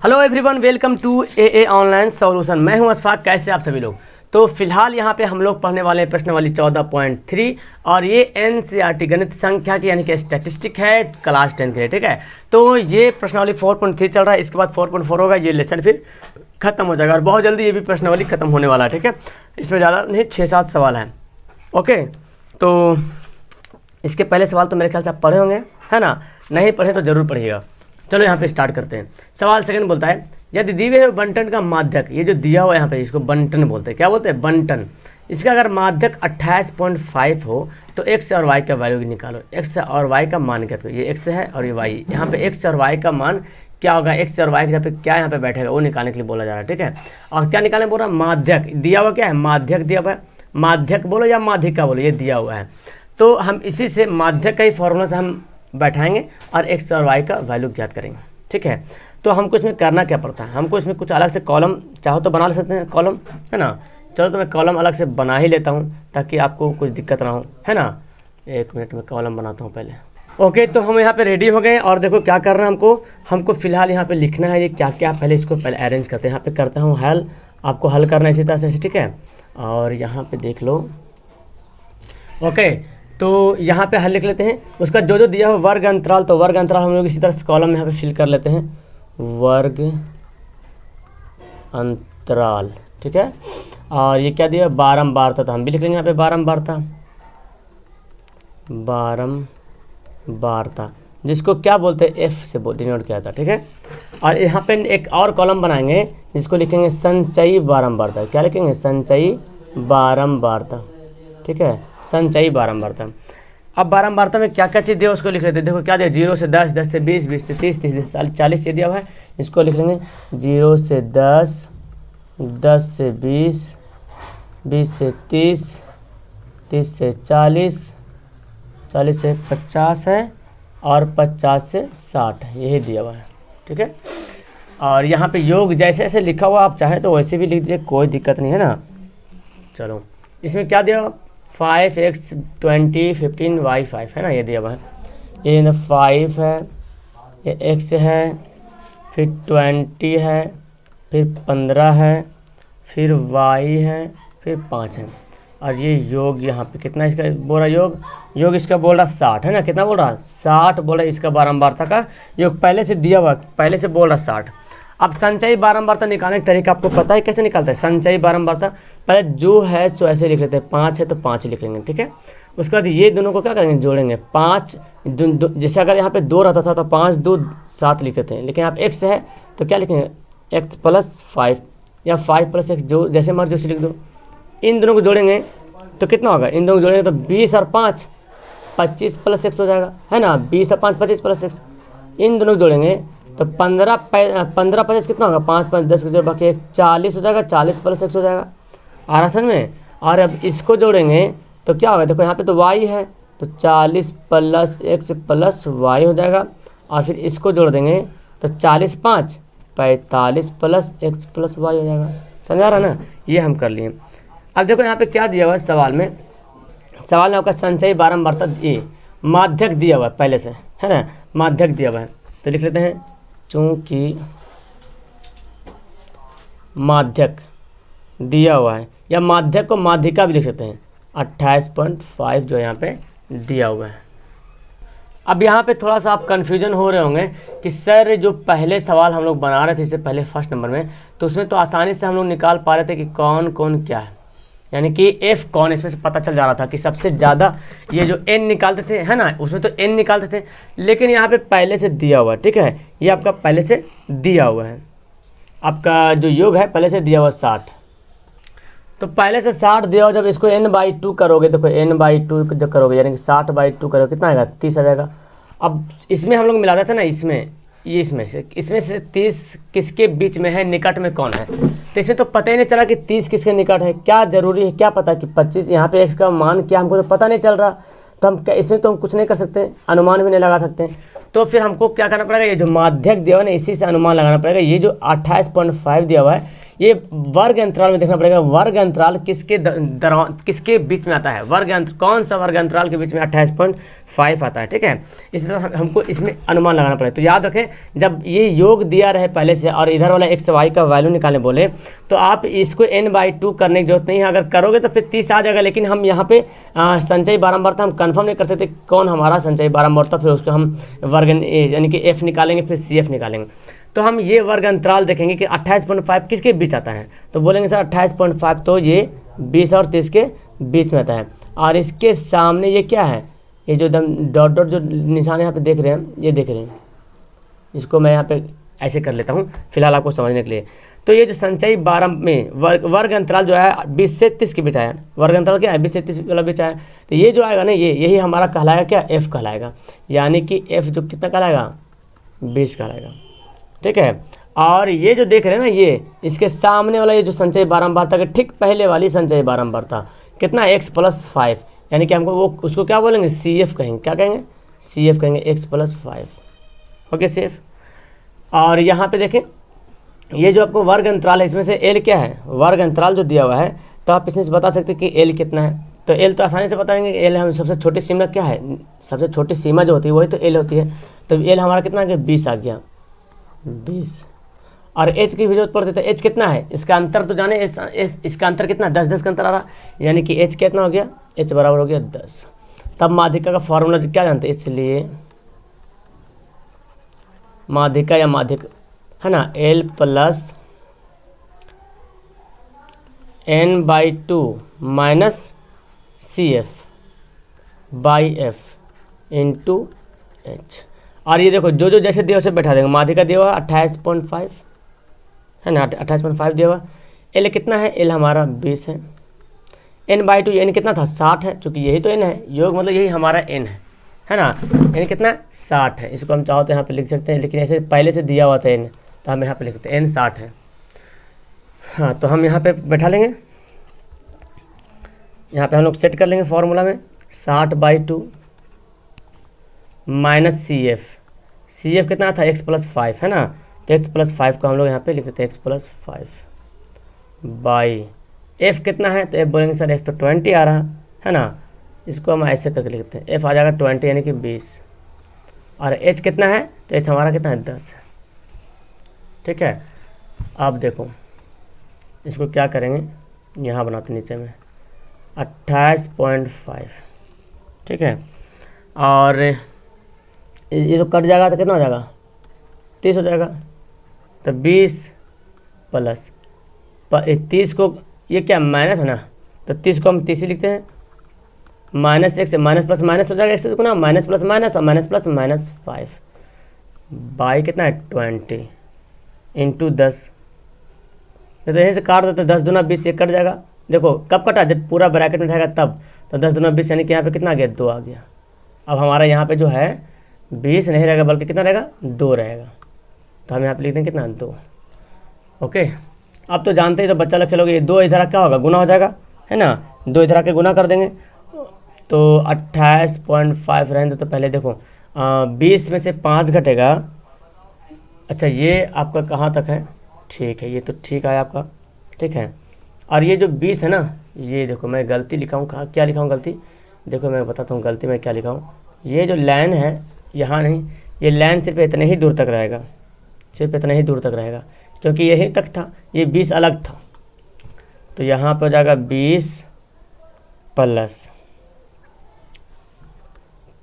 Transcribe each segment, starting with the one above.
Hello everyone, welcome to a online solution. मैं हूं अशफाक। कैसे आप सभी लोग? तो फिलहाल यहां पे हम लोग पढ़ने वाले हैं प्रश्नावली 14.3 और ये एनसीईआरटी गणित संख्या की यानी कि स्टैटिस्टिक है क्लास 10 के लिए। ठीक है, तो ये प्रश्नावली 4.3 चल रहा है, इसके बाद 4.4 होगा, ये लेसन फिर खत्म हो जाएगा और बहुत जल्दी ये भी प्रश्नावली खत्म होने वाला है। ठीक है, इसमें ज़्यादा नहीं, 6-7 सवाल हैं। ओके, तो इसके पहले सवाल तो मेरे ख्याल से आप पढ़े होंगे, है ना? नहीं पढ़े तो ज़रूर पढ़िएगा। चलो यहाँ पे स्टार्ट करते हैं। सवाल सेकंड बोलता है, यदि दिए हुए बंटन का माध्यक, ये जो दिया हुआ है यहाँ पे इसको बंटन बोलते हैं। क्या बोलते हैं? बंटन। इसका अगर माध्यक 28.5 हो तो एक्स और वाई का वैल्यू निकालो। एक्स और वाई का मान क्या? ये एक्स है और ये वाई। यहाँ पे एक्स और वाई का मान क्या होगा? एक्स और वाई के यहाँ पे क्या यहाँ पे बैठेगा वो निकालने के लिए बोला जा रहा है। ठीक है, और क्या निकालने बोल रहा है? माध्यक। दिया हुआ क्या है? माध्यक दिया हुआ है। माध्यक बोलो या माध्यिका बोलो, ये दिया हुआ है। तो हम इसी से माध्यक का ही फॉर्मूला से हम बैठाएंगे और एक्स और वाई का वैल्यू ज्ञात करेंगे। ठीक है, तो हमको इसमें करना क्या पड़ता है? हमको इसमें कुछ अलग से कॉलम चाहो तो बना ले सकते हैं, कॉलम, है ना? चलो तो मैं कॉलम अलग से बना ही लेता हूँ ताकि आपको कुछ दिक्कत ना हो, है ना? एक मिनट में कॉलम बनाता हूँ पहले। ओके, तो हम यहाँ पे रेडी हो गए और देखो क्या करना है हमको फिलहाल यहाँ पे लिखना है ये क्या क्या। पहले इसको पहले अरेंज करते हैं। यहाँ पे करता हूँ हल, आपको हल करना है इसी तरह से। ठीक है, और यहाँ पे देख लो। ओके, तो यहाँ पे हल लिख लेते हैं। उसका जो जो दिया हो वर्ग अंतराल, तो वर्ग अंतराल हम लोग इसी तरह से कॉलम में यहाँ पे फिल कर लेते हैं, वर्ग अंतराल। ठीक है, और ये क्या दिया? बारंबारता। तो हम भी लिख लेंगे यहाँ पे बारंबारता, बारंबारता, जिसको क्या बोलते हैं? एफ से डिनोट किया था। ठीक है, और यहाँ पे एक और कॉलम बनाएंगे जिसको लिखेंगे संचयी बारंबारता। क्या लिखेंगे? संचयी बारंबारता। ठीक है, संचयी बारंबारता। अब बारंबारता में क्या क्या चीज़ दिया उसको लिख लेते हैं। देखो क्या दिया? 0 से 10, 10 से 20, 20 से 30, 30 से 40 ये दिया हुआ है। इसको लिख लेंगे 0 से 10, 10 से 20, 20 से 30, 30 से 40, 40 से 50 है और 50 से 60 है, यही दिया हुआ है। ठीक है, और यहाँ पे योग जैसे ऐसे लिखा हुआ, आप चाहें तो वैसे भी लिख दीजिए, कोई दिक्कत नहीं है ना। चलो, इसमें क्या दिया? 5x 20 15 y 5 है ना, ये दिया हुआ है। ये ना 5 है, ये x है, फिर 20 है, फिर 15 है, फिर y है, फिर 5 है, और ये योग यहाँ पे कितना इसका बोल रहा? योग इसका बोल रहा 60 है ना। कितना बोल रहा? 60 बोल रहा। इसका बारंबारता का योग पहले से दिया हुआ, पहले से बोल रहा 60। अब संचयी बारंबारता निकालने का तरीका आपको पता है कैसे निकालता है? संचयी बारंबारता पहले जो है सो ऐसे लिख लेते हैं। 5 है तो 5 लिख लेंगे। ठीक है, उसके बाद ये दोनों को क्या करेंगे? जोड़ेंगे। 5 जैसे अगर यहाँ पे 2 रहता था तो 5 2 7 लिखते थे, लेकिन यहाँ पे x है तो क्या लिखेंगे? x + 5 या 5 + x, जो जैसे मर्जी उसे लिख दो। इन दोनों को जोड़ेंगे तो कितना होगा? इन दोनों को जोड़ेंगे तो 20 और 5 25 + x हो जाएगा, है ना? 20 और 5 25 + x। इन दोनों को जोड़ेंगे तो 15 25 कितना होगा? 5 5 10 के बाकी 40 हो जाएगा, 40 + x हो जाएगा। आ रहा समझ में? और अब इसको जोड़ेंगे तो क्या होगा? देखो यहाँ पे तो y है तो 40 + x + y हो जाएगा, और फिर इसको जोड़ देंगे तो 40 5 45 + x + y हो जाएगा। समझा रहा ना? ये हम कर लिए। अब देखो यहाँ पे क्या दिया हुआ है सवाल में आपका संचयी बारंबारता ये माध्यक दिया हुआ है पहले से, है ना? माध्यक दिया हुआ है तो लिख लेते हैं, चूँकि माध्यक दिया हुआ है, या माध्यक को माध्यिका भी लिख सकते हैं, 28.5 जो यहाँ पे दिया हुआ है। अब यहाँ पे थोड़ा सा आप कन्फ्यूजन हो रहे होंगे कि सर जो पहले सवाल हम लोग बना रहे थे इससे पहले फर्स्ट नंबर में, तो उसमें तो आसानी से हम लोग निकाल पा रहे थे कि कौन कौन क्या है, यानी कि एफ कौन, इसमें से पता चल जा रहा था कि सबसे ज़्यादा ये जो एन निकालते थे, है ना? उसमें तो एन निकालते थे, लेकिन यहाँ पे पहले से दिया हुआ है। ठीक है, ये आपका पहले से दिया हुआ है। आपका जो योग है पहले से दिया हुआ 60, तो पहले से 60 दिया हुआ, जब इसको n/2 करोगे, देखो n/2 जब करोगे यानी कि 60/2 करोगे कितना आएगा? 30 आ जाएगा। अब इसमें हम लोग मिला देते हैं ना, इसमें से 30 किसके बीच में है, निकट में कौन है? तो इसमें तो पता ही नहीं चला कि 30 किसके निकट है। क्या जरूरी है, क्या पता कि 25 यहाँ पे x का मान क्या, हमको तो पता नहीं चल रहा। तो हम इसमें तो हम कुछ नहीं कर सकते, अनुमान भी नहीं लगा सकते। तो फिर हमको क्या करना पड़ेगा? ये जो माध्यक दिया हुआ है ना, इसी से अनुमान लगाना पड़ेगा। ये जो 28.5 दिया हुआ है ये वर्ग अंतराल में देखना पड़ेगा, वर्ग अंतराल किसके बीच में आता है, कौन सा वर्ग अंतराल के बीच में 28.5 आता है। ठीक है, इसी तरह हमको इसमें अनुमान लगाना पड़ेगा। तो याद रखें, जब ये योग दिया रहे पहले से और इधर वाला एक्स वाई का वैल्यू निकालने बोले, तो आप इसको n/2 करने की जरूरत नहीं है। अगर करोगे तो फिर 30 आ जाएगा, लेकिन हम यहाँ पे संचयी बारंबारता हम कंफर्म नहीं कर सकते कौन हमारा संचयी बारंबारता, फिर उसको हम वर्ग यानी कि f निकालेंगे, फिर CF निकालेंगे। तो हम ये वर्ग अंतराल देखेंगे कि 28.5 किसके बीच आता है, तो बोलेंगे सर 28.5 तो ये 20 और 30 के बीच में आता है। और इसके सामने ये क्या है, ये जो एकदम डॉट डॉट जो निशान यहाँ पे देख रहे हैं, ये देख रहे हैं, इसको मैं यहाँ पे ऐसे कर लेता हूँ फिलहाल आपको समझने के लिए। तो ये जो संचयी बारंब में वर्ग अंतराल जो है 20 से 30 के बीच आया, वर्ग अंतराल क्या है 20 से 30 वाला बीच आया, तो ये जो आएगा ना, यही हमारा कहलाएगा क्या, f कहलाएगा। यानी कि f जो कितना कहलाएगा, 20 कहलाएगा। ठीक है, और ये जो देख रहे हैं ना, ये इसके सामने वाला ये जो संचयी बारंबारता के ठीक पहले वाली संचयी बारंबारता कितना, x+5, यानी कि हमको वो उसको क्या बोलेंगे, CF कहेंगे। क्या कहेंगे, CF कहेंगे, x+5। Okay, CF। और यहाँ पे देखें, ये जो आपको वर्ग अंतराल है, इसमें से L क्या है, वर्ग अंतराल जो दिया हुआ है, तो आप इसमें से बता सकते हैं कि L कितना है। तो L तो आसानी से बताएंगे, L हम सबसे छोटी सीमा क्या है, सबसे छोटी सीमा जो होती है वही तो L होती है। तो L हमारा कितना आ गया, 20 आ गया, 20। और H की भी जरूरत पड़ती है, तो H कितना है, इसका अंतर तो जाने, इसका अंतर कितना, 10 का अंतर आ रहा, यानी कि H कितना हो गया, H बराबर हो गया 10। तब माध्यिका का फॉर्मूला क्या जानते हैं, इसलिए माध्यिका या माध्यिक है ना, L+n/2 minus CF/F into H। और ये देखो जो जैसे दिया उसे बैठा देंगे। माध्यिका दिया हुआ 28.5 है ना, 28.5 दिया हुआ। L कितना है, L हमारा 20 है। n/2 n कितना था, 60 है, चूँकि यही तो n है, योग मतलब यही हमारा n है ना। n कितना 60 है, इसको हम चाहो तो यहाँ पे लिख सकते हैं, लेकिन ऐसे पहले से दिया हुआ था n, तो हम यहाँ पे लिखते हैं n 60 है। हाँ, तो हम यहाँ पे बैठा लेंगे, यहाँ पे हम लोग सेट कर लेंगे फॉर्मूला में 60/2 माइनस CF कितना था, x+5 है ना, तो x+5 को हम लोग यहाँ पे लिख देते हैं, x+5 बाई f कितना है, तो f बोलेंगे सर f तो 20 आ रहा है ना, इसको हम ऐसे करके लिखते हैं, f आ जाएगा 20 यानी कि 20। और h कितना है, तो h हमारा कितना है, 10 है। ठीक है, अब देखो इसको क्या करेंगे, यहाँ बनाते नीचे में 28.5। ठीक है, और ये तो कट जाएगा तो कितना हो जाएगा, 30 हो जाएगा। तो 20 प्लस 30 को, ये क्या माइनस है ना, तो 30 को हम 30 ही लिखते हैं, माइनस x से माइनस प्लस माइनस हो जाएगा, x से गुना माइनस प्लस माइनस और माइनस प्लस माइनस 5 बाई कितना है 20 इंटू 10। तो यहीं से काट देते, 10 दूना 20, ये कट जाएगा। देखो कब कटा, जब पूरा ब्रैकेट में रहेगा तब, तो 10 दूना 20 यानी कि यहाँ पे कितना आ गया, 2 आ गया। अब हमारा यहाँ पे जो है 20 नहीं रहेगा, बल्कि कितना रहेगा, 2 रहेगा। तो हम यहाँ पे लिख देंगे कितना, 2। ओके, अब तो जानते ही, तो बच्चा लोग खेलोगे, ये 2 इधर क्या होगा, गुना हो जाएगा है ना, 2 इधर आके गुना कर देंगे, तो 28.5 रहेंगे। तो पहले देखो 20 में से 5 घटेगा। अच्छा, ये आपका कहाँ तक है, ठीक है, ये तो ठीक है आपका। ठीक है, और ये जो 20 है ना, ये देखो मैं गलती लिखा हूँ, कहाँ क्या लिखा हूँ गलती, देखो मैं बताता हूँ गलती मैं क्या लिखा हूँ। ये जो लाइन है यहाँ नहीं, ये लाइन सिर्फ इतने ही दूर तक रहेगा, सिर्फ इतना ही दूर तक रहेगा, क्योंकि यहीं तक था, ये 20 अलग था। तो यहाँ पर हो जाएगा 20 प्लस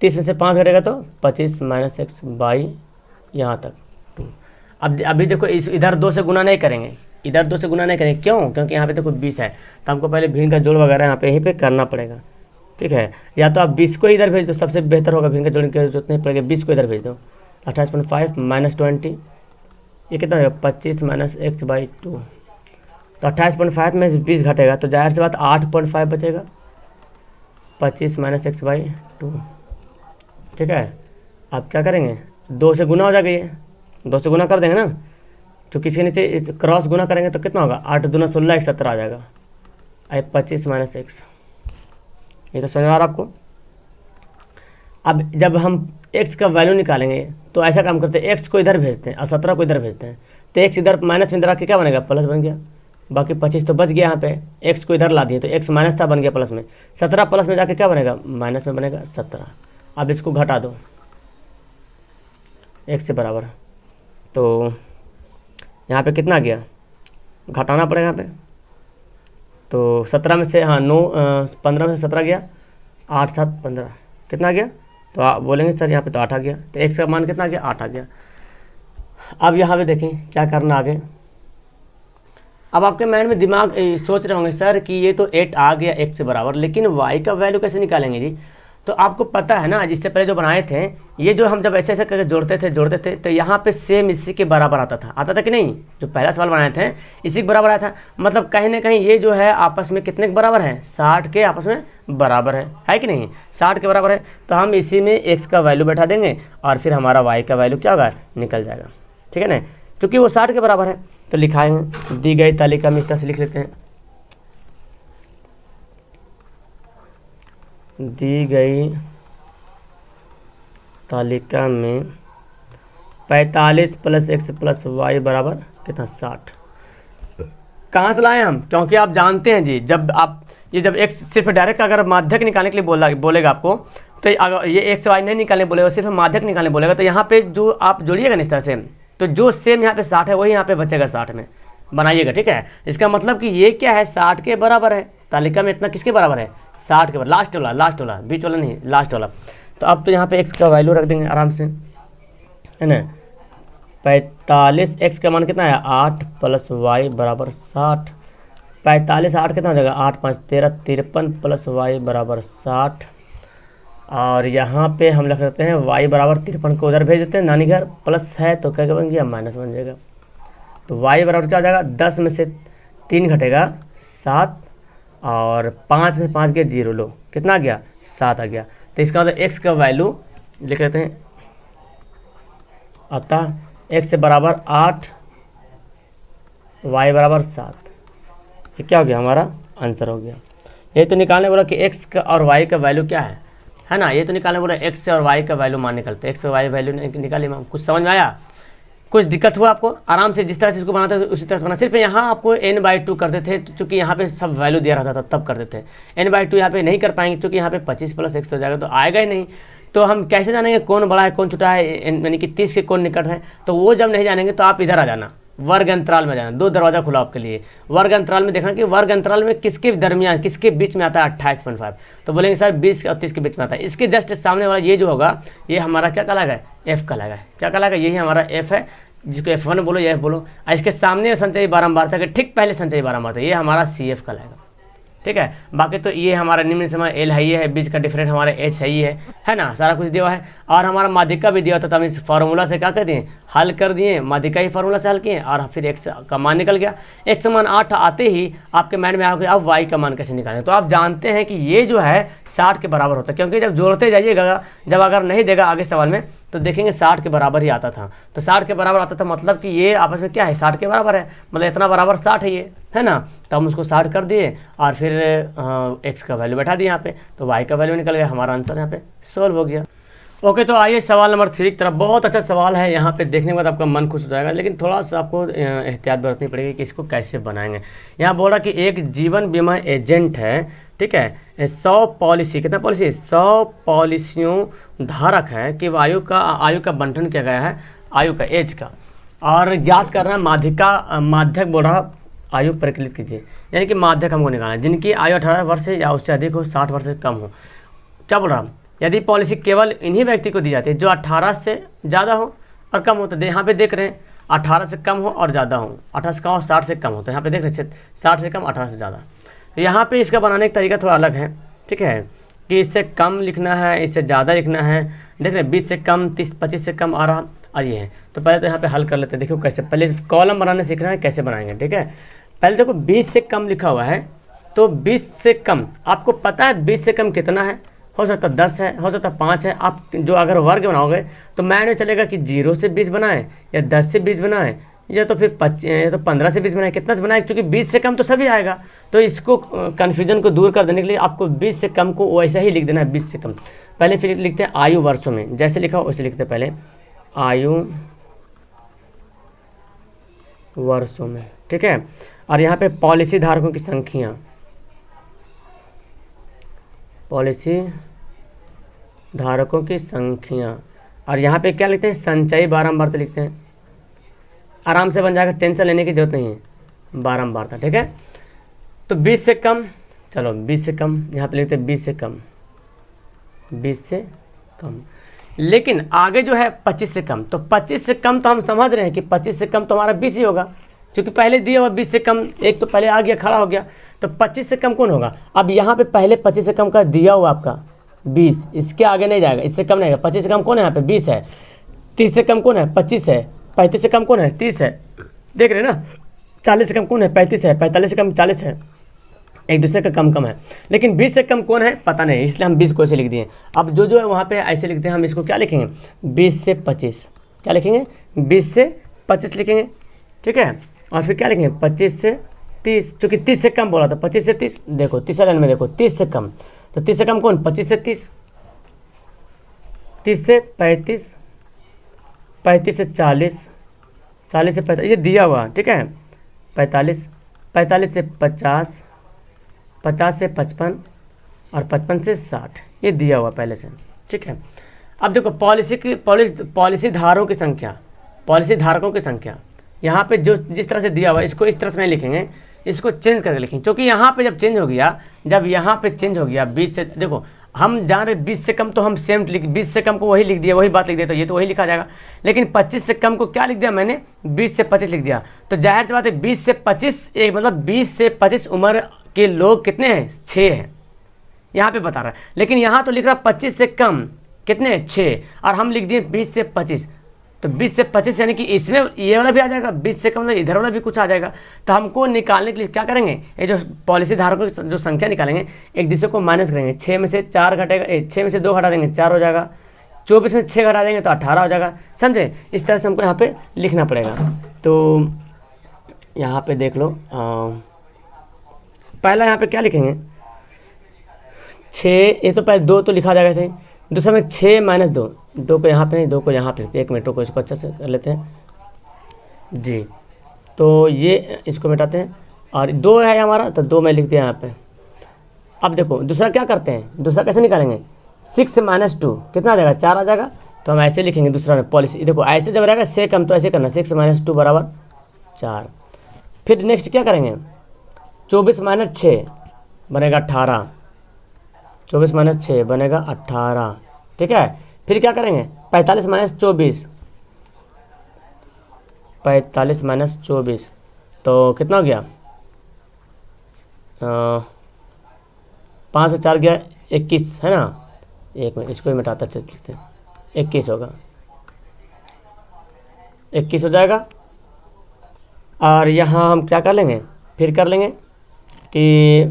30 में से 5 घटेगा तो 25 माइनस x बाई यहाँ तक 2। अब अभी देखो इधर 2 से गुना नहीं करेंगे, इधर 2 से गुना नहीं करेंगे, क्यों, क्योंकि यहाँ पे देखो 20 है, तो हमको पहले भिन्न का जोड़ वगैरह यहाँ पे यहीं पे करना पड़ेगा। ठीक है, या तो आप 20 को इधर भेज दो, सबसे बेहतर होगा, भिन्न का जोड़ की जरूरत नहीं पड़ेगा, 20 को इधर भेज दो। 28.5 माइनस 20, ये कितना होगा, 25 माइनस x बाई 2। तो 28.5 में 20 घटेगा, तो जाहिर सी बात 8.5 बचेगा, 25 माइनस x बाई 2। ठीक है, आप क्या करेंगे, 2 से गुना हो जाएगा, ये 2 से गुना कर देंगे ना, तो किसी नीचे क्रॉस गुना करेंगे तो कितना होगा, 8 दूना 16, 1 17 आ जाएगा। आई 25 माइनस x, ये तो समझ आ रहा आपको। अब जब हम x का वैल्यू निकालेंगे तो ऐसा काम करते हैं, x को इधर भेजते हैं और 17 को इधर भेजते हैं, तो x इधर माइनस में इधर आके क्या बनेगा, प्लस बन गया। बाकी 25 तो बच गया यहाँ पे, एक्स को इधर ला दिए तो एक्स माइनस था बन गया प्लस में, 17 प्लस में जाके क्या बनेगा माइनस में बनेगा 17। अब इसको घटा दो एक्स से बराबर, तो यहाँ पे कितना गया घटाना पड़ेगा यहाँ पे, तो 17 में से हाँ 15 में से 17 गया, 8 7 15 कितना गया, तो आप बोलेंगे सर यहाँ पे तो 8 आ गया, तो एक्स का मान कितना आ गया 8 आ गया। अब यहाँ पे देखें क्या करना आगे। अब आपके माइंड में दिमाग सोच रहे होंगे सर कि ये तो 8 आ गया एक्स से बराबर, लेकिन वाई का वैल्यू कैसे निकालेंगे जी। तो आपको पता है ना, जिससे पहले जो बनाए थे ये जो हम जब ऐसे ऐसे करके जोड़ते थे तो यहाँ पे सेम इसी के बराबर आता था कि नहीं, जो पहला सवाल बनाए थे इसी के बराबर आया था। मतलब कहीं ना कहीं ये जो है आपस में कितने के बराबर है, 60 के आपस में बराबर है कि नहीं, 60 के बराबर है। तो हम इसी में एक्स का वैल्यू बैठा देंगे और फिर हमारा वाई का वैल्यू क्या होगा निकल जाएगा, ठीक है ना, क्योंकि वो 60 के बराबर है। तो लिखाएंगे, दी गई तालिका में इस तरह से लिख लेते हैं, दी गई तालिका में 45 प्लस एक्स प्लस वाई बराबर कितना 60। कहाँ से लाए हम, क्योंकि आप जानते हैं जी जब आप जब एक्स सिर्फ डायरेक्ट अगर माध्यक निकालने के लिए बोलेगा आपको, तो अगर ये एक्स वाई नहीं निकालने बोलेगा, सिर्फ माध्यक निकालने बोलेगा, तो यहाँ पे जो आप जोड़िएगा ना इस तरह से, तो जो सेम यहाँ पे 60 है वही यहाँ पे बचेगा 60 में बनाइएगा, ठीक है। इसका मतलब कि ये क्या है 60 के बराबर है, तालिका में इतना किसके बराबर है 60 के बराबर, लास्ट वाला बीच वाला नहीं, लास्ट वाला। तो अब तो यहाँ पे एक्स का वैल्यू रख देंगे आराम से, है ना, 45 एक्स का मान कितना है 8 प्लस वाई बराबर 60, 45 8 कितना हो जाएगा 8 5 13 53 प्लस वाई बराबर 60। और यहाँ पे हम लिख सकते हैं वाई बराबर 53 को उधर भेज देते हैं नानी घर, प्लस है तो क्या बन गया माइनस बन जाएगा। तो वाई बराबर क्या हो जाएगा 10 में से 3 घटेगा 7 और 5 में 5 गया 0, लो कितना आ गया 7 आ गया। तो इसका मतलब एक्स का वैल्यू लिख लेते हैं, अतः एक्स से बराबर 8 वाई बराबर 7, ये क्या हो गया हमारा आंसर हो गया। ये तो निकालने बोला कि एक्स का और वाई का वैल्यू क्या है ना, ये तो निकालने बोला एक्स से और वाई का वैल्यू मान निकलते, एक्स और वाई वैल्यू निकालिए। कुछ समझ में आया, कुछ दिक्कत हुआ आपको, आराम से जिस तरह से इसको बनाते थे उसी तरह से बना, सिर्फ यहाँ आपको n/2 करते थे चूँकि यहाँ पे सब वैल्यू दिया रहता था तब करते थे, n/2 यहाँ पे नहीं कर पाएंगे क्योंकि यहाँ पे 25 प्लस एक्स हो जाएगा तो आएगा ही नहीं। तो हम कैसे जानेंगे कौन बड़ा है कौन छोटा है, यानी कि 30 के कौन निकट है, तो वो जब नहीं जानेंगे तो आप इधर आ जाना, वर्ग अंतराल में जाना, 2 दरवाजा खुला आपके लिए, वर्ग अंतराल में देखना कि वर्ग अंतराल में किसके दरमियान किसके बीच में आता है 28.5, तो बोलेंगे सर 20 और 30 के बीच में आता है। इसके जस्ट सामने वाला ये जो होगा ये हमारा क्या कहलाएगा एफ कहलाएगा, क्या कहलाएगा यही हमारा एफ है, जिसको F1 बोलो या F बोलो। इसके सामने संचयी बारंबारता के ठीक पहले संचयी बारंबारता ये हमारा CF कहलाएगा, ठीक है। बाकी तो ये हमारा निम्न समय L है, ये है, बीच का डिफरेंट हमारे H है ना, सारा कुछ दिया हुआ है। और हमारा माध्यिका भी दिया होता, तो हम इस फार्मूला से क्या कर दिए हल कर दिए, माध्यिका ही फार्मूला से हल किए और फिर एक्स का मान निकल गया। एक्स मान 8 आते ही आपके माइंड में आओगे अब वाई का मान कैसे निकालें, तो आप जानते हैं कि ये जो है 60 के बराबर होता है, क्योंकि जब जोड़ते जाइएगा, जब अगर नहीं देगा आगे सवाल में तो देखेंगे 60 के बराबर ही आता था, तो 60 के बराबर आता था मतलब कि ये आपस में क्या है 60 के बराबर है, मतलब इतना बराबर 60 है ये, है ना। तो हम उसको 60 कर दिए और फिर एक्स का वैल्यू बैठा दिए यहाँ पे, तो वाई का वैल्यू निकल गया, हमारा आंसर यहाँ पे सोल्व हो गया। ओके, तो आइए सवाल नंबर 3 की तरफ। बहुत अच्छा सवाल है, यहाँ पे देखने के बाद आपका मन खुश हो जाएगा, लेकिन थोड़ा सा आपको एहतियात बरतनी पड़ेगी कि इसको कैसे बनाएंगे। यहाँ बोल रहा कि एक जीवन बीमा एजेंट है, ठीक है, 100 पॉलिसी, कितना पॉलिसी 100 पॉलिसियों धारक है कि आयु का बंटन किया गया है, आयु का एज का, और ज्ञात करना माध्यक बोल रहा आयु परिकलित कीजिए, यानी कि माध्यक हमको निकालना है जिनकी आयु 18 वर्ष या उससे अधिक हो, 60 वर्ष से कम हो। क्या बोल रहा, यदि पॉलिसी केवल इन्हीं व्यक्ति को दी जाती है जो 18 से ज़्यादा हो और कम हो, तो यहाँ पे देख रहे हैं 18 से कम हो और ज़्यादा हो, 18 से कम हो 60 से कम हो, तो यहाँ पे देख रहे हैं 60 से कम 18 से ज़्यादा। तो यहाँ पे इसका बनाने का तरीका थोड़ा अलग है, ठीक है, कि इससे कम लिखना है इससे ज़्यादा लिखना है। देख रहे हैं 20 से कम 30 25 से कम आ रहा और ये है, तो पहले तो यहाँ पे हल कर लेते हैं। देखो कैसे, पहले कॉलम बनाने सीखना है कैसे बनाएंगे, ठीक है। पहले देखो 20 से कम लिखा हुआ है, तो 20 से कम आपको पता है 20 से कम कितना है, हो सकता है 10 है, हो सकता है 5 है। आप जो अगर वर्ग बनाओगे तो माइंड में चलेगा कि 0 से 20 बनाए या 10 से 20 बनाए या तो फिर 15 से 20 बनाए, कितना से बनाए, क्योंकि 20 से कम तो सभी आएगा। तो इसको कन्फ्यूजन को दूर कर देने के लिए आपको 20 से कम को वैसा ही लिख देना है, 20 से कम। पहले फिर लिखते हैं आयु वर्षों में, जैसे लिखा हो वैसे लिखते हैं पहले आयु वर्षों में, ठीक है। और यहाँ पे पॉलिसी धारकों की संख्या, पॉलिसी धारकों की संख्या, और यहाँ पे क्या लिखते हैं, संचयी बारंबारता लिखते हैं। आराम से बन जाएगा, टेंशन लेने की जरूरत नहीं है, बारंबारता। ठीक है, तो 20 से कम, चलो 20 से कम यहाँ पे लिखते हैं, 20 से कम, 20 से कम। लेकिन आगे जो है 25 से कम, तो 25 से कम तो हम समझ रहे हैं कि 25 से कम तो हमारा 20 ही होगा, क्योंकि पहले दिया हुआ 20 से कम, एक तो पहले आ गया, खड़ा हो गया, तो 25 से कम कौन होगा। अब यहाँ पे पहले 25 से कम का दिया हुआ आपका 20, इसके आगे नहीं जाएगा, इससे कम नहीं आएगा। 25 से कम कौन है यहाँ पे, 20 है। 30 से कम कौन है, 25 है। 35 से कम कौन है, 30 है। देख रहे हैं ना, 40 से कम कौन है, 35 है। 45 से कम 40 है, एक दूसरे का कम कम है। लेकिन 20 से कम कौन है पता नहीं, इसलिए हम 20 को ऐसे लिख दिए। अब जो है वहाँ पे ऐसे लिखते हैं, हम इसको क्या लिखेंगे, 20 से 25, क्या लिखेंगे, 20 से 25 लिखेंगे। ठीक है, और फिर क्या लिखेंगे, 25 से 30, चूँकि 30 से कम बोला था, 25 से 30। देखो तीसरा लाइन में देखो, 30 से कम, तो 30 से कम कौन, 25 से 30, 30 से 35, 35 से 40, 40 से 45, ये दिया हुआ। ठीक है, 45, 45 से 50, 50 से 55, और 55 से 60, ये दिया हुआ पहले से। ठीक है, अब देखो पॉलिसी धारकों की संख्या, पॉलिसी धारकों की संख्या, यहाँ पे जो जिस तरह से दिया हुआ इसको इस तरह से नहीं लिखेंगे, इसको चेंज करके लिखेंगे, क्योंकि यहाँ पे जब चेंज हो गया, जब यहाँ पे चेंज हो गया 20 से, देखो हम जान रहे 20 से कम तो हम सेम 20 से कम को वही लिख दिया, वही बात लिख दिया, तो ये तो वही लिखा जाएगा। लेकिन 25 से कम को क्या लिख दिया मैंने, 20 से 25 लिख दिया। तो जाहिर सी बात है 20 से 25 एक मतलब 20 से 25 उम्र के लोग कितने हैं, 6 हैं, यहाँ पे बता रहा है। लेकिन यहाँ तो लिख रहा 25 से कम कितने, 6, और हम लिख दिए 20 से 25, तो 20 से 25 यानी कि इसमें ये वाला भी आ जाएगा, 20 से कम मतलब इधर वाला भी कुछ आ जाएगा। तो हमको निकालने के लिए क्या करेंगे, ये जो पॉलिसी धारकों की जो संख्या निकालेंगे, एक दूसरे को माइनस करेंगे। 6 में से 4 घटेगा, 6 में से 2 घटा देंगे 4 हो जाएगा, 24 में 6 घटा देंगे तो 18 हो जाएगा। समझे, इस तरह से हमको यहाँ पे लिखना पड़ेगा। तो यहाँ पे देख लो, पहला यहाँ पे क्या लिखेंगे, 6, ये तो पहले 2 तो लिखा जाएगा सही। दूसरा में 6 माइनस 2, 2 को यहाँ पे नहीं, 2 को यहाँ पे, 1 मिनट को इसको अच्छा से कर लेते हैं जी। तो ये इसको मिटाते हैं, और 2 है हमारा, तो 2 मैं लिख दिया यहाँ पे। अब देखो दूसरा क्या करते हैं, दूसरा कैसे निकालेंगे, 6 माइनस 2 कितना आ जाएगा, 4 आ जाएगा। तो हम ऐसे लिखेंगे दूसरा में पॉलिसी, देखो ऐसे जब रहेगा से कम तो ऐसे करना, 6 माइनस 2 बराबर 4। फिर नेक्स्ट क्या करेंगे, 24 माइनस 6 बनेगा 18, 24 माइनस 6 बनेगा 18। ठीक है, फिर क्या करेंगे, 45 माइनस 24, 45 माइनस 24 तो कितना हो गया, 5 से 4 गया 21 है ना। एक मिनट इसको ही मिटाता अच्छे से लिखते हैं, 21 होगा, 21 हो जाएगा। और यहाँ हम क्या कर लेंगे, फिर कर लेंगे कि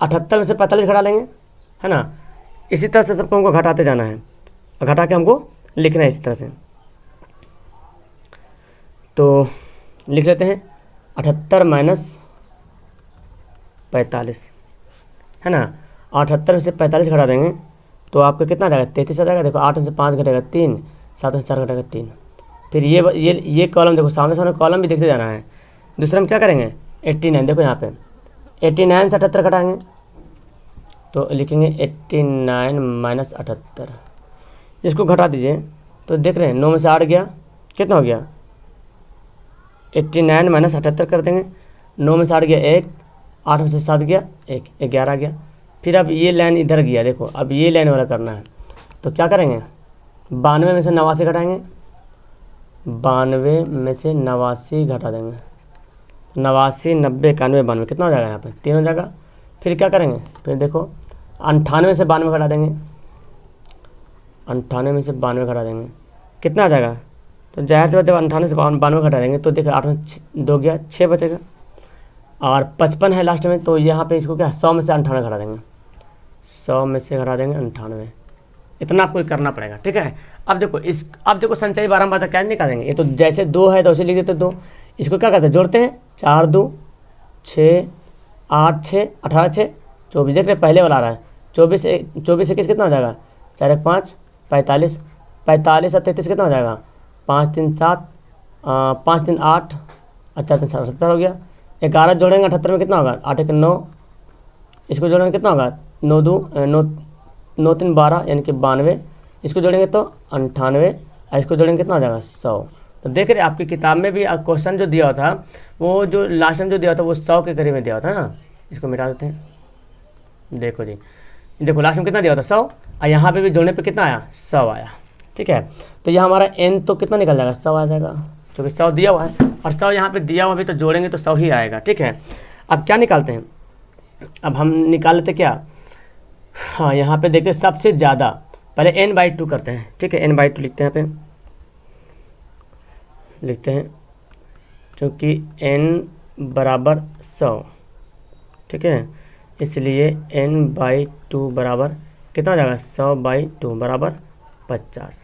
78 में से 45 घटा लेंगे, है ना। इसी तरह से सबको हमको घटाते जाना है, और घटा के हमको लिखना है इसी तरह से। तो लिख लेते हैं 78 माइनस 45, है ना। 78 में से 45 घटा देंगे तो आपका कितना आ जाएगा, 33 आ जाएगा। देखो 8 में से 5 घटेगा 3, 7 में से 4 घटेगा 3। फिर ये कॉलम देखो, सामने सामने कॉलम भी देखते जाना है। दूसरा हम क्या करेंगे, 89, देखो यहाँ पे 89 से 78 घटाएंगे तो लिखेंगे 89 माइनस 78, इसको घटा दीजिए तो देख रहे हैं 9 में से 8 गया, कितना हो गया, 89 माइनस 78 कर देंगे। 9 में से 8 गया 1, 8 में से 7 गया 1, 11 गया। फिर अब ये लाइन इधर गया, देखो अब ये लाइन वाला करना है, तो क्या करेंगे, 92 में से 89 घटाएंगे, 92 में से 89 घटा देंगे, 89, 90, 91, 92 कितना हो जाएगा, यहाँ पे 3 हो जाएगा। फिर क्या करेंगे, फिर देखो 98 में से 92 घटा देंगे, 98 में से 92 घटा देंगे, कितना आ जाएगा। तो जाहिर सी बात जब 98 से 92 घटा देंगे तो देखो 8 में 2 गया 6 बचेगा, और 55 है लास्ट में, तो यहाँ पे इसको क्या 100 में से 98 घटा देंगे, 100 में से घटा देंगे 98। इतना आपको करना पड़ेगा, ठीक है। अब देखो संचयी बारंबारता क्या निकालेंगे, ये तो जैसे 2 है तो उसे लिख देते 2, इसको क्या करते हैं जोड़ते हैं, 4 2 6 8 6 18 6 24, देख रहे पहले वाला आ रहा है, 24 21 कितना हो जाएगा, 4 1 5 45, 45 और 33 कितना हो जाएगा, 5 3 7 5 3 8 और 4 3 7 70 हो गया, 11 जोड़ेंगे 78 में कितना होगा, 8 1 9, इसको जोड़ेंगे कितना होगा, 9 2 9 9 3 12 यानी कि 92, इसको जोड़ेंगे तो 98, और इसको जोड़ेंगे कितना हो जाएगा 100। तो देख रहे आपकी किताब में भी क्वेश्चन जो दिया हुआ था, वो जो लास्ट में जो दिया था वो 100 के करीब में दिया था ना। इसको मिटा देते हैं, देखो जी, देखो लास्ट में कितना दिया था 100, और यहाँ पे भी जोड़ने पे कितना आया 100 आया। ठीक है, तो यहाँ हमारा n तो कितना निकल जाएगा 100 आ जाएगा, क्योंकि 100 दिया हुआ है और 100 यहाँ पे दिया हुआ भी, तो जोड़ेंगे तो 100 ही आएगा। ठीक है, अब क्या निकालते हैं, अब हम निकाल लेते क्या, हाँ यहाँ पे देखते हैं सबसे ज़्यादा, पहले n/2 करते हैं। ठीक है, n/2 लिखते हैं, यहाँ पे लिखते हैं क्योंकि n बराबर 100। ठीक है, इसलिए n/2 बराबर कितना आ जाएगा, 100/2 बराबर 50।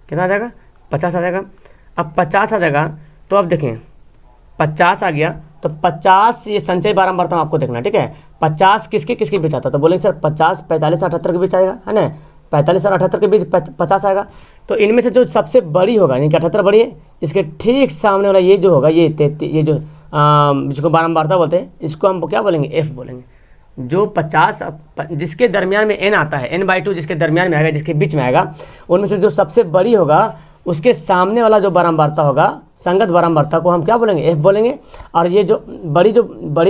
कितना आ जाएगा, 50 आ जाएगा। अब 50 आ जाएगा तो अब देखें 50 आ गया, तो 50 ये संचय बारंबारता आपको देखना। ठीक है, 50 किसके किसके बीच आता है, तो बोलेंगे सर 50 45 और 78 के बीच आएगा, है ना, 45 और 78 के बीच 50 आएगा। तो इनमें से जो सबसे बड़ी होगा, यानी कि 78 बड़ी है, इसके ठीक सामने वाला ये जो होगा, ये जो जिसको बारंबारता बोलते हैं, इसको हम क्या बोलेंगे, एफ बोलेंगे। जो 50 जिसके दरमियान में n आता है, n/2 जिसके दरमियान में आएगा, जिसके बीच में आएगा, उनमें से जो सबसे बड़ी होगा उसके सामने वाला जो बारंबारता होगा, संगत बारंबारता को हम क्या बोलेंगे, एफ बोलेंगे। और ये जो बड़ी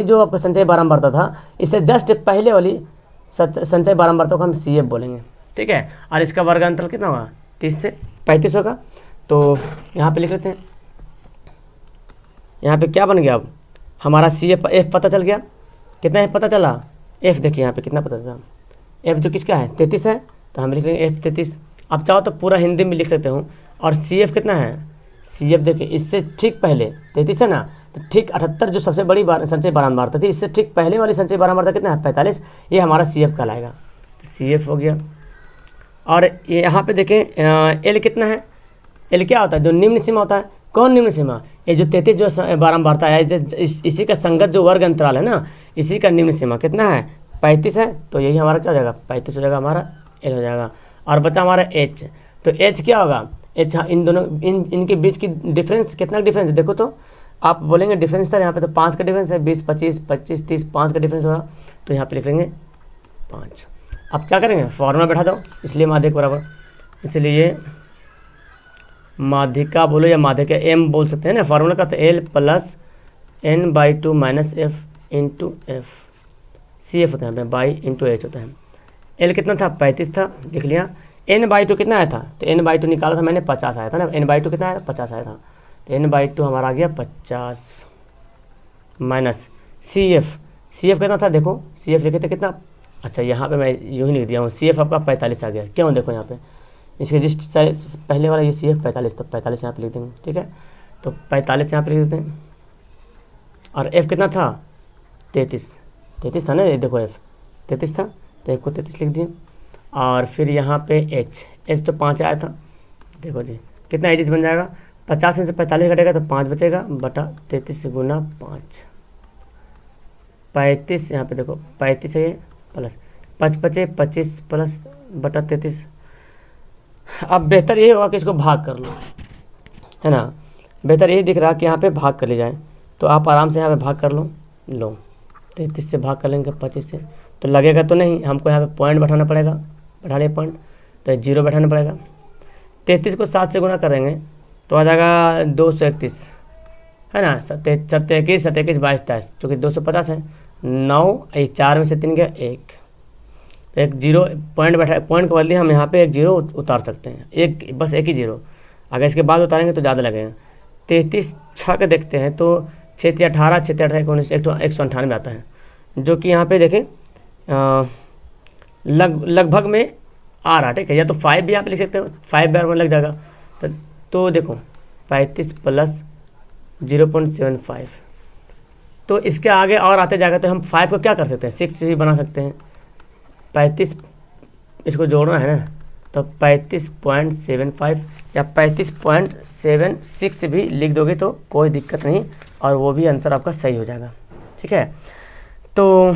जो आपका संचय बारंबारता था, इससे जस्ट पहले वाली संचय बारंबारता को हम सी एफ बोलेंगे। ठीक है, और इसका वर्ग अंतर कितना होगा, 30 से 35 होगा। तो यहाँ पे लिख लेते हैं, यहाँ पे क्या बन गया, अब हमारा सी एफ पता चल गया। कितना एफ पता चला, एफ देखिए यहाँ पे कितना पता चला, एफ जो किसका है 33 है, तो हम लिख लेंगे एफ 33। अब चाहो तो पूरा हिंदी में लिख सकते हूँ। और सी एफ कितना है, सी एफ देखिए इससे ठीक पहले 33 है ना, तो ठीक 78 जो सबसे बड़ी संचय बारंबारता थी, इससे ठीक पहले वाली संचय बारंबारता कितना है 45, ये हमारा सी एफ कहलाएगा। तो सी एफ हो गया। और यहाँ पे देखें एल कितना है, एल क्या होता है, जो निम्न सीमा होता है। कौन निम्न सीमा, ये जो 33 जो बारंबारता है, इसी का संगत जो वर्ग अंतराल है ना, इसी का निम्न सीमा कितना है 35 है। तो यही हमारा क्या हो जाएगा 35 हो जाएगा, हमारा एल हो जाएगा। और बचा हमारा एच, तो एच क्या होगा, एच इन दोनों इनके बीच की डिफरेंस, कितना डिफरेंस है देखो, तो आप बोलेंगे डिफरेंस था यहाँ पे, तो 5 का डिफरेंस है, 20 25 25 30 5 का डिफरेंस होगा, तो यहाँ पे लिख लेंगे 5। अब क्या करेंगे, फॉर्मूला बैठा दो, इसलिए माध्यक बराबर, इसलिए माध्यिका बोलो या माध्यिका एम बोल सकते हैं ना, फार्मूला का, तो L plus n/2 minus F into F, C F होता है बाई इंटू एच होता है। एल कितना था 35 था, लिख लिया। n/2 कितना आया था, तो n/2 निकाला था मैंने 50 आया था ना, n/2 कितना आया 50 आया था, तो n/2 हमारा आ गया 50 माइनस सी एफ कितना था, देखो सी एफ लिखे थे कितना, अच्छा यहाँ पे मैं यूँ ही लिख दिया हूँ, सी एफ आपका 45 आ गया। क्यों, देखो यहाँ पे इसके जस्ट पहले वाला ये सी एफ 45, तो 45 यहाँ पे लिख देंगे। ठीक है, तो 45 यहाँ पे लिख देते हैं। और एफ कितना था 33 था ना, ये देखो एफ 33 था, तो एफ को 33 लिख दिए। और फिर यहाँ पे एच तो 5 आया था, देखो जी कितना एच बन जाएगा, 50 में से 45 घटेगा तो 5 बचेगा, बटा 33 गुना 5, 35 यहाँ पे देखो 35 है ये, प्लस 5 बचे 25 प्लस बटा 33। अब बेहतर ये होगा कि इसको भाग कर लो, है ना, बेहतर यही दिख रहा कि यहाँ पे भाग कर ले जाए, तो आप आराम से यहाँ पे भाग कर लो 33 से भाग कर लेंगे 25 से, तो लगेगा तो नहीं, हमको यहाँ पे पॉइंट बैठाना पड़ेगा, बैठाने पॉइंट, तो 0 बैठाना पड़ेगा। 33 को 7 से गुना करेंगे तो आ जाएगा 231, है ना, 27 22 23, चूँकि 250 है, 9 4 में से 3 गया 1, तो एक 0 पॉइंट बैठा, पॉइंट के बदले हम यहाँ पे एक 0 उतार सकते हैं, एक बस एक ही 0, अगर इसके बाद उतारेंगे तो ज़्यादा लगेगा। 33 6 के देखते हैं तो 6 3 18 6 3 18 19 198 आता है, जो कि यहाँ पे देखें लगभग में आ रहा, ठीक है, या तो 5 भी यहाँ पे लिख सकते हो, 5 बार में लग जाएगा, तो देखो 35 प्लस 0.75, तो इसके आगे और आते जाएगा, तो हम 5 को क्या कर सकते हैं 6 से भी बना सकते हैं, 35 इसको जोड़ना है ना, तो 35.75 या 35.76 भी लिख दोगे तो कोई दिक्कत नहीं, और वो भी आंसर आपका सही हो जाएगा। ठीक है, तो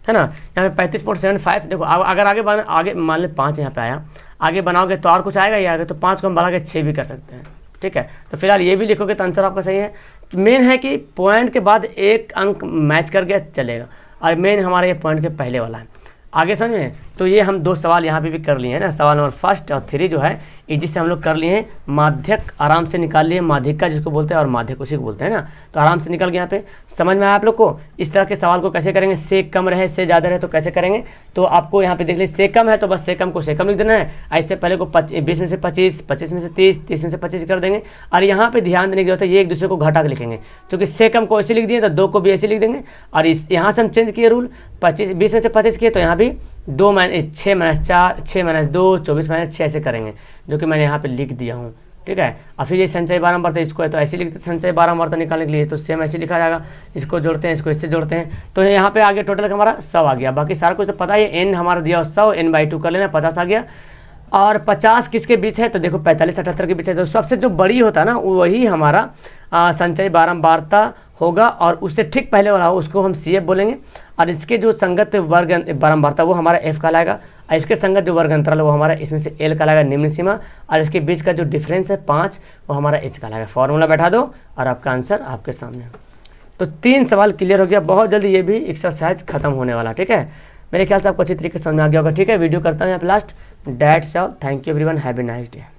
है ना, यहाँ पे 35.75 देखो, अगर आगे मान ले 5 यहाँ पे आया, आगे बनाओगे तो और कुछ आएगा ही आगे, तो 5 को हम बढ़ा के 6 भी कर सकते हैं। ठीक है, तो फिलहाल ये भी लिखोगे तो आंसर आपका सही है, मेन है कि पॉइंट के बाद एक अंक मैच कर गया चलेगा, और मेन हमारा ये पॉइंट के पहले वाला है। आगे समझ में? तो ये हम 2 सवाल यहाँ पे भी कर लिए हैं ना, सवाल नंबर 1 और 3 जो है इजी से हम लोग कर लिए हैं। माध्यक आराम से निकाल लिए, माध्यिका जिसको बोलते हैं और माध्यक उसी को बोलते हैं ना, तो आराम से निकल गया यहाँ पे। समझ में आया आप लोग को? इस तरह के सवाल को कैसे करेंगे, से कम रहे से ज़्यादा रहे तो कैसे करेंगे, तो आपको यहाँ पे देख लीजिए से कम है तो बस से कम को से कम लिख देना है, ऐसे पहले को 20 में से 25, 25 में से 30, 30 में से 25 कर देंगे। और यहाँ पे ध्यान देने की जरूरत है, ये एक दूसरे को घटा के लिखेंगे, क्योंकि से कम को ऐसे लिख दिए तो 2 को भी ऐसे लिख देंगे। और इस यहाँ से हम चेंज किए रूल, 20 में से 25 किए तो यहाँ भी 2 - 6 - 4, 6 - 2, 24 - 6 ऐसे करेंगे, जो कि मैंने यहाँ पे लिख दिया हूँ। ठीक है, और फिर ये संचय बारंबारता इसको है तो ऐसे लिखते हैं, संचय बारंबारता निकालने के लिए तो सेम ऐसे लिखा जाएगा। इसको जोड़ते हैं, इसको इससे जोड़ते हैं, तो यहाँ पे आगे टोटल हमारा 100 आ गया। बाकी सारा कुछ तो पता है, n हमारा दिया 100, n/2 कर लेना, 50 आ गया। और 50 किसके बीच है, तो देखो 45-78 के बीच है, तो सबसे जो बड़ी होता है ना वही हमारा संचय बारंबारता होगा, और उससे ठीक पहले वाला हो उसको हम CF बोलेंगे। और इसके जो संगत वर्ग बारंबारता वो हमारा F कहलाएगा, और इसके संगत जो वर्ग अंतराल वो हमारा इसमें से L कहलाएगा निम्न सीमा, और इसके बीच का जो डिफरेंस है 5 वो हमारा H कहलाएगा। फॉर्मूला बैठा दो और आपका आंसर आपके सामने। तो 3 सवाल क्लियर हो गया, बहुत जल्दी ये भी एक्सरसाइज खत्म होने वाला। ठीक है, मेरे ख्याल से आपको अच्छी तरीके से समझ में आ गया होगा। ठीक है, वीडियो करता हूँ यहाँ पे last. That's all, thank you everyone, have a nice day.